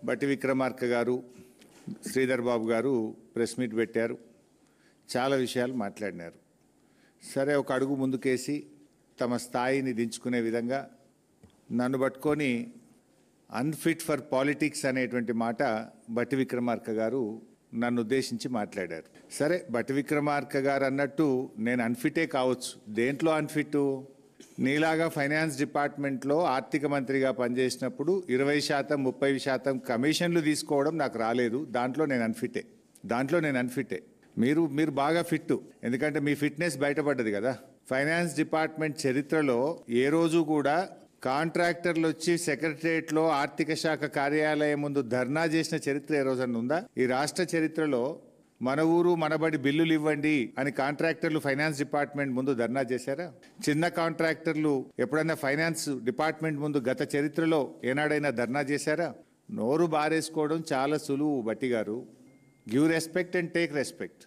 బట్టి విక్రమార్క గారు, శ్రీధర్ బాబు గారు ప్రెస్ మీట్ పెట్టారు. చాలా విషయాలు మాట్లాడినారు. సరే, ఒక అడుగు ముందుకేసి తమ స్థాయిని దించుకునే విధంగా నన్ను పట్టుకొని అన్ఫిట్ ఫర్ పాలిటిక్స్ అనేటువంటి మాట బట్టి విక్రమార్క గారు నన్ను ఉద్దేశించి మాట్లాడారు. సరే, బట్టి విక్రమార్క గారు అన్నట్టు నేను అన్ఫిటే కావచ్చు. దేంట్లో అన్ఫిట్? నీలాగా ఫైనాన్స్ డిపార్ట్మెంట్లో ఆర్థిక మంత్రిగా పనిచేసినప్పుడు 20%, 30% కమిషన్లు తీసుకోవడం నాకు రాలేదు. దాంట్లో నేను అన్ఫిటే. మీరు బాగా ఫిట్, ఎందుకంటే మీ ఫిట్నెస్ బయటపడ్డది కదా. ఫైనాన్స్ డిపార్ట్మెంట్ చరిత్రలో ఏ రోజు కూడా కాంట్రాక్టర్లు వచ్చి సెక్రటరియట్లో ఆర్థిక శాఖ కార్యాలయం ముందు ధర్నా చేసిన చరిత్ర ఏ రోజన్నా ఉందా? ఈ రాష్ట్ర చరిత్రలో మన ఊరు మనబడి బిల్లులు ఇవ్వండి అని కాంట్రాక్టర్లు ఫైనాన్స్ డిపార్ట్మెంట్ ముందు ధర్నా చేశారా? చిన్న కాంట్రాక్టర్లు ఎప్పుడైనా ఫైనాన్స్ డిపార్ట్మెంట్ ముందు గత చరిత్రలో ఏనాడైనా ధర్నా చేశారా? నోరు బారేసుకోవడం చాలా సులువు బట్టి గారు. Give respect and take respect.